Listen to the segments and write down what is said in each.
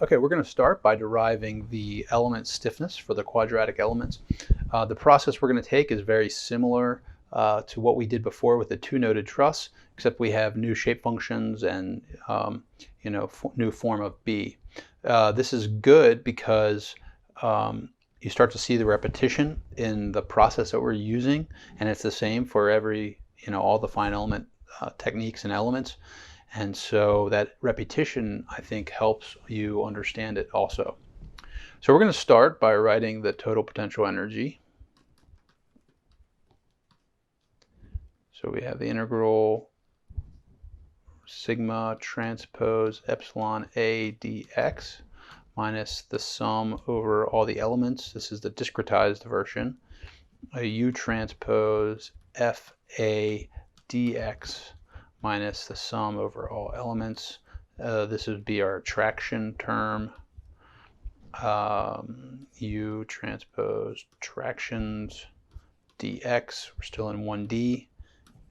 Okay, we're going to start by deriving the element stiffness for the quadratic elements. The process we're going to take is very similar to what we did before with the two-noded truss, except we have new shape functions and new form of B. This is good because you start to see the repetition in the process that we're using, and it's the same for every all the fine element techniques and elements. And so that repetition, I think, helps you understand it also. So we're going to start by writing the total potential energy. So we have the integral sigma transpose epsilon A dx minus the sum over all the elements. This is the discretized version. A U transpose FA dx minus the sum over all elements. This would be our traction term. U transpose tractions dx, we're still in 1D,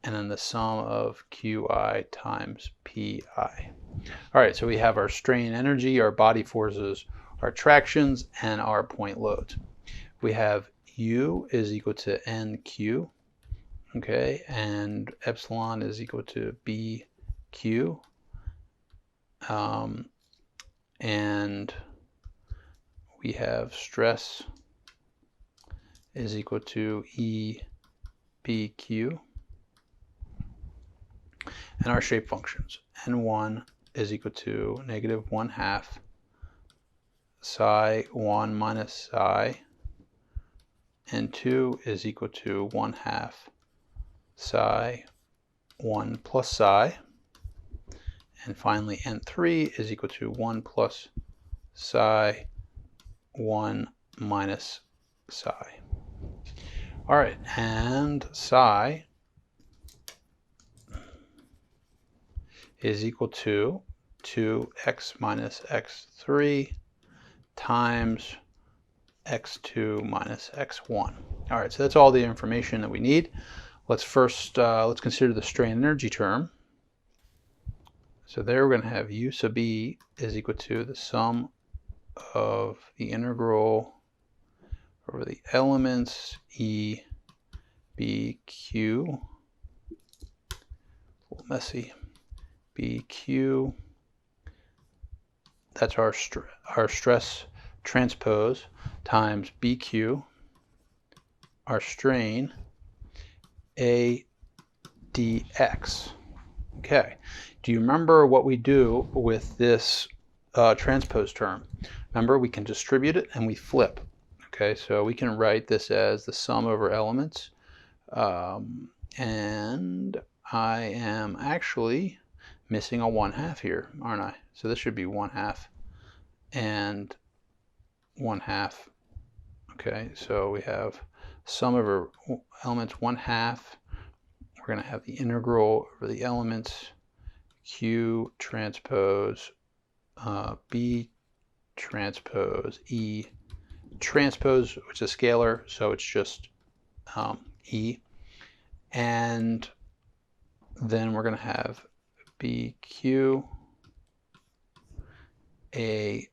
and then the sum of Qi times Pi. All right, so we have our strain energy, our body forces, our tractions, and our point loads. We have U is equal to NQ. Okay, and epsilon is equal to BQ, and we have stress is equal to EBQ, and our shape functions. N1 is equal to negative 1/2 psi 1 minus psi, N2 is equal to 1/2 psi 1 plus psi, and finally N3 is equal to 1 plus psi 1 minus psi. All right, and psi is equal to 2x minus x3 times x2 minus x1. All right, so that's all the information that we need. Let's consider the strain energy term. So there we're going to have U sub E is equal to the sum of the integral over the elements E, B, Q, a little messy, BQ, that's our stress transpose, times BQ, our strain, A dx. Okay, do you remember what we do with this transpose term? Remember, we can distribute it and we flip. Okay, so we can write this as the sum over elements, and I am actually missing a 1/2 here, aren't I? So this should be 1/2 and 1/2. Okay, so we have sum over elements 1/2. We're going to have the integral over the elements Q transpose B transpose E transpose, which is a scalar, so it's just E. And then we're going to have BQ A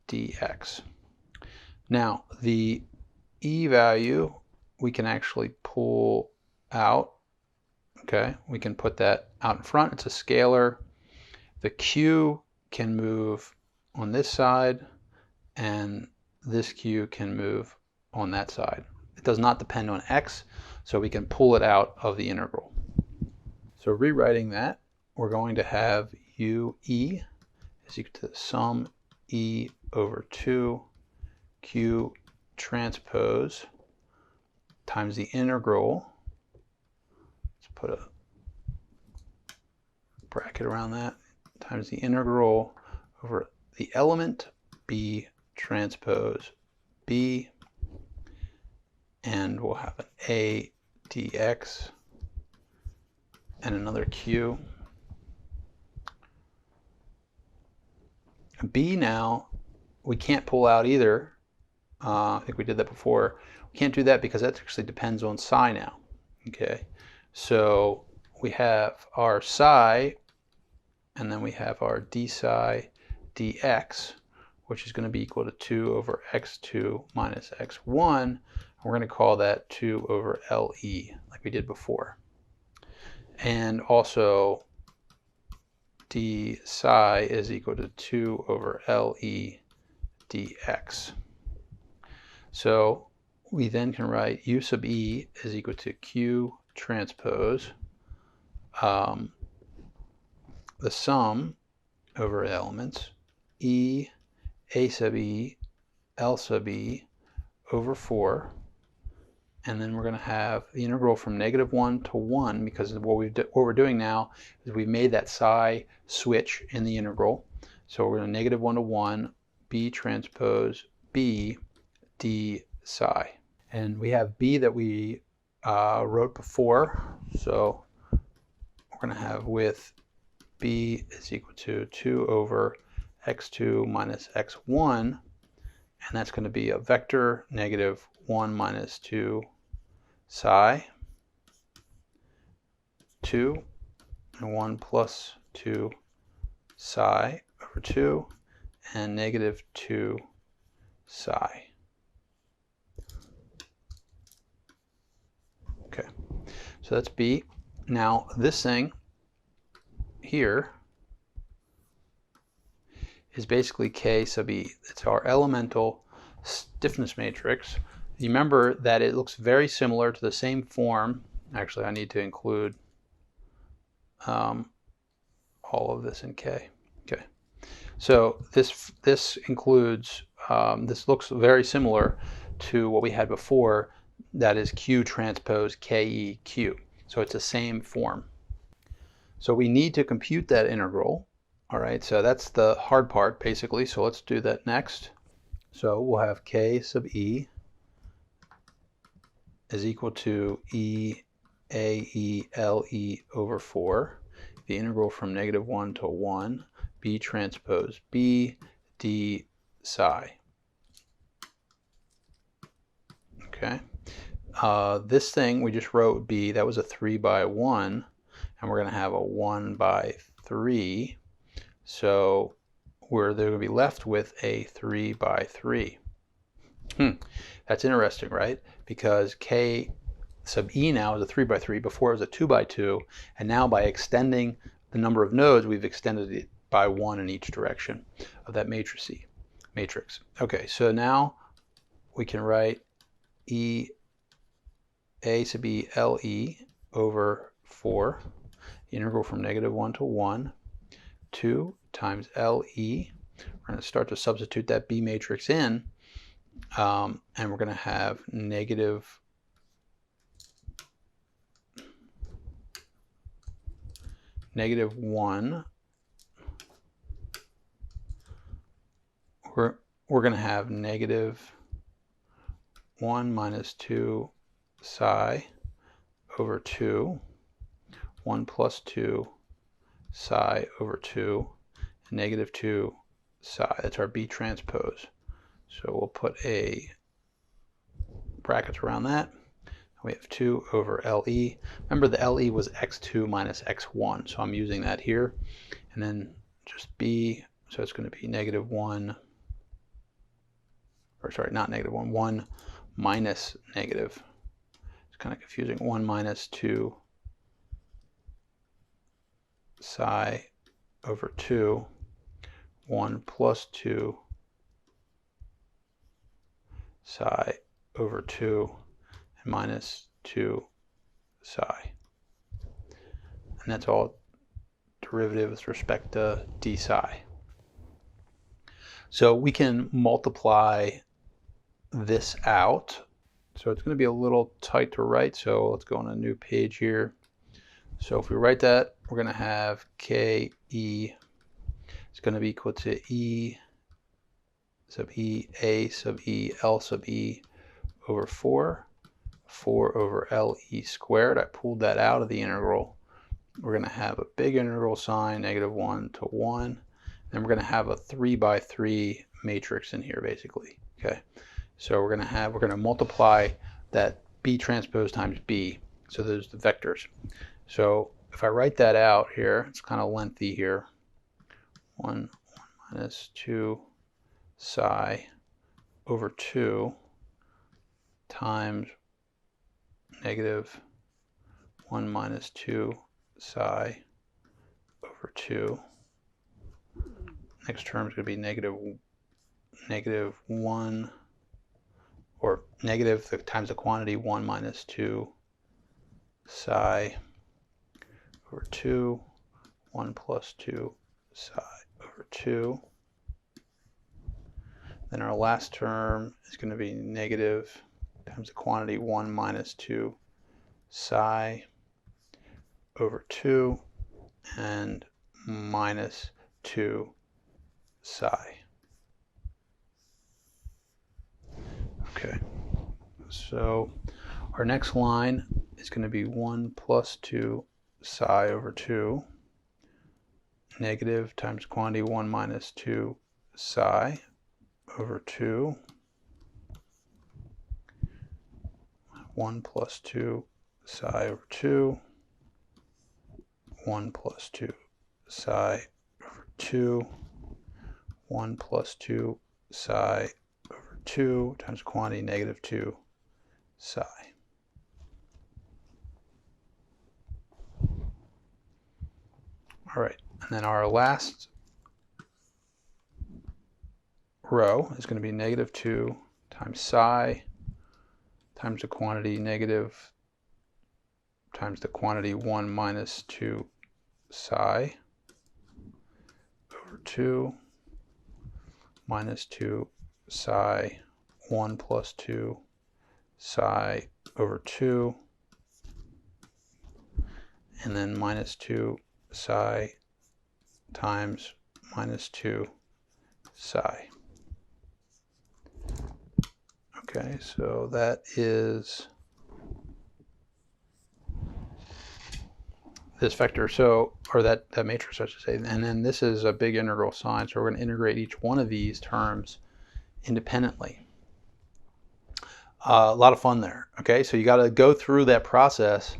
dx. Now, the E value we can actually pull out. Okay, we can put that out in front. It's a scalar. The Q can move on this side, and this Q can move on that side. It does not depend on X, so we can pull it out of the integral. So rewriting that, we're going to have UE is equal to the sum E over 2 Q transpose times the integral. Let's put a bracket around that, times the integral over the element B transpose B, and we'll have an A dx and another Q. B now, we can't pull out either. I think we did that before. We can't do that because that actually depends on psi now. Okay, so we have our psi, and then we have our d psi dx. which is going to be equal to 2 over x2 minus x1. And we're going to call that 2 over LE, like we did before. And also d psi is equal to 2 over LE dx. So we then can write U sub E is equal to Q transpose the sum over elements E A sub E L sub E over 4, and then we're going to have the integral from -1 to 1, because what we're doing now is we've made that psi switch in the integral. So we're going to -1 to 1 B transpose B d psi. And we have B that we wrote before, so we're going to have with B is equal to 2 over x2 minus x1, and that's going to be a vector -1 minus 2 psi, 2, and 1 plus 2 psi over 2, and -2 psi. Okay, so that's B. Now this thing here is basically K sub E. It's our elemental stiffness matrix. You remember that it looks very similar to the same form. Actually, I need to include all of this in K. Okay, so this includes, this looks very similar to what we had before. That is Q transpose KEQ. So it's the same form. So we need to compute that integral. All right, so that's the hard part basically. So let's do that next. So we'll have K sub E is equal to E A E L E over 4. The integral from -1 to 1 B transpose B d psi. Okay. This thing we just wrote B, that was a 3 by 1, and we're going to have a 1 by 3. So they're going to be left with a 3 by 3. That's interesting, right? Because K sub E now is a 3 by 3. Before it was a 2 by 2. And now by extending the number of nodes, we've extended it by 1 in each direction of that matrix. Okay, so now we can write E A sub E L E over 4, the integral from -1 to 1, 2 times LE. We're going to start to substitute that B matrix in, and we're going to have -1 we're going to have -1 minus 2 psi over 2, 1 plus 2 psi over 2, and -2 psi. That's our B transpose. So we'll put a brackets around that. We have 2 over LE. Remember the LE was x2 minus x1, so I'm using that here. And then just B, so it's going to be -1, or sorry, not -1, 1 minus negative. It's kind of confusing. 1 minus 2 psi over 2, 1 plus 2 psi over 2, and minus 2 psi. And that's all derivative with respect to d psi. So we can multiply this out. So it's going to be a little tight to write, so let's go on a new page here. So if we write that, we're going to have KE is going to be equal to E sub E A sub E L sub E over 4 over LE squared. I pulled that out of the integral. We're going to have a big integral sign, -1 to 1. Then we're going to have a 3 by 3 matrix in here, basically. Okay, so we're going to multiply that B transpose times B. So there's the vectors. So if I write that out here, it's kind of lengthy here. 1 minus 2 psi over 2 times negative 1 minus 2 psi over 2. Next term is going to be negative 1, or negative times the quantity 1 minus 2 psi over 2, 1 plus 2 psi over 2. Then our last term is going to be negative times the quantity 1 minus 2 psi over 2 and minus 2 psi. Okay, so our next line is going to be 1 plus 2 psi over 2, negative times quantity 1 minus 2 psi over 2, 1 plus 2 psi over 2, 1 plus 2 psi over 2, 1 plus 2 psi over 2 times quantity negative 2 psi. All right, and then our last row is going to be negative 2 times psi times the quantity negative times the quantity 1 minus 2 psi over 2 minus 2 psi 1 plus 2 psi over 2, and then minus 2 psi times minus 2 psi. Okay, so that is this vector, so, or that matrix, I should say. And then this is a big integral sign, so we're going to integrate each one of these terms independently. A lot of fun there. Okay, so you got to go through that process,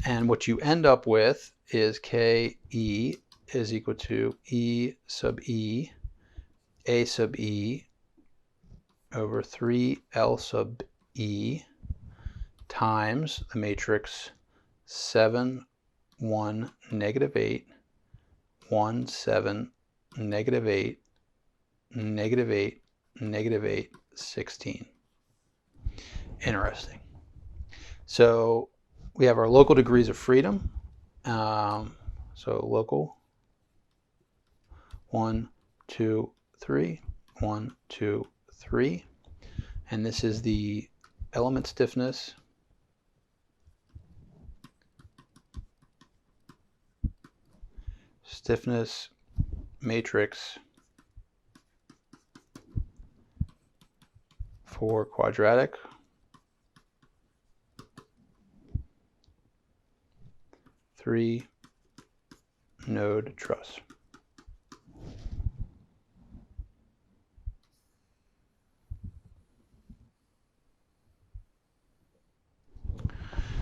and what you end up with is Ke is equal to E sub E, A sub E over 3L sub E times the matrix 7, 1, negative 8, 1, 7, negative 8, negative 8, negative 8, 16. Interesting. So we have our local degrees of freedom. So local 1, 2, 3, 1, 2, 3, and this is the element stiffness matrix for quadratic three-node truss.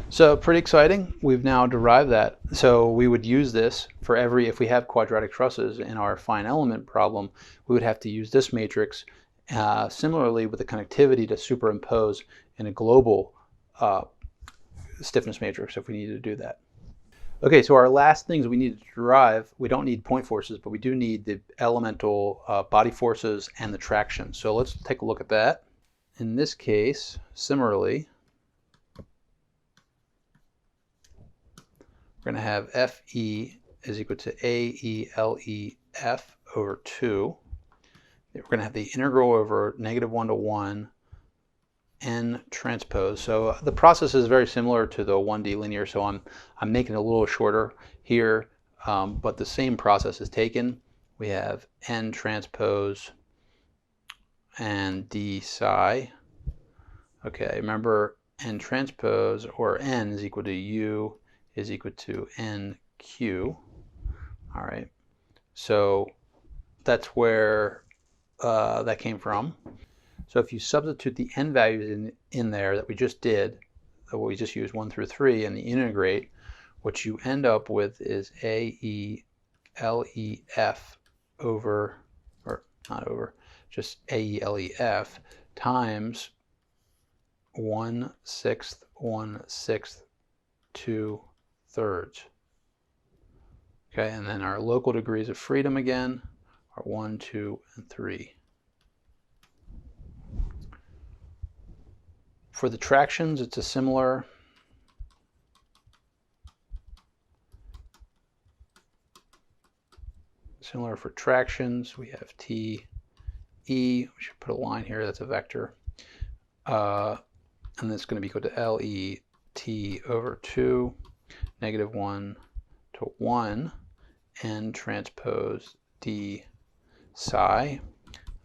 So pretty exciting. We've now derived that. So we would use this for if we have quadratic trusses in our fine element problem, we would have to use this matrix similarly with the connectivity to superimpose in a global stiffness matrix if we needed to do that. Okay, so our last things we need to derive, we don't need point forces, but we do need the elemental body forces and the traction. So let's take a look at that. In this case, similarly, we're going to have Fe is equal to AELEF over 2. We're going to have the integral over negative 1 to 1 n transpose. So the process is very similar to the 1D linear, so I'm making it a little shorter here, but the same process is taken. We have n transpose and d psi. Okay, remember n transpose, or n, is equal to u is equal to nq. All right, so that's where that came from. So if you substitute the n values in there that we just did, we just used 1 through 3, and the integrate, what you end up with is AELEF over, or not over, just AELEF, times 1/6, 1/6, 2/3. Okay, and then our local degrees of freedom again are 1, 2, and 3. For the tractions, it's a similar for tractions. We have TE. We should put a line here. That's a vector. And that's going to be equal to LET over 2, -1 to 1, N transpose D psi.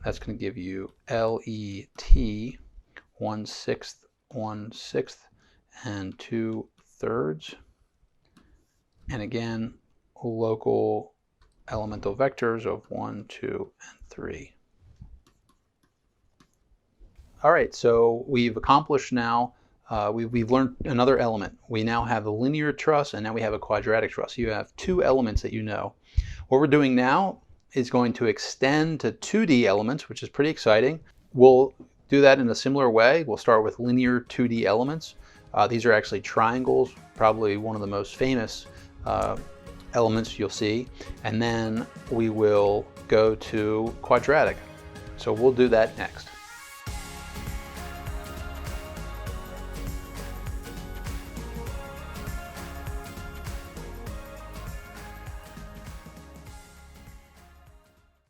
That's going to give you LET 1/6, 1/6, and 2/3. And again, local elemental vectors of 1, 2, and 3. All right, so we've accomplished now, we've learned another element. We now have a linear truss, and now we have a quadratic truss. You have two elements that you know. What we're doing now is going to extend to 2D elements, which is pretty exciting. We'll do that in a similar way. We'll start with linear 2D elements. These are actually triangles, probably one of the most famous elements you'll see. And then we will go to quadratic. So we'll do that next.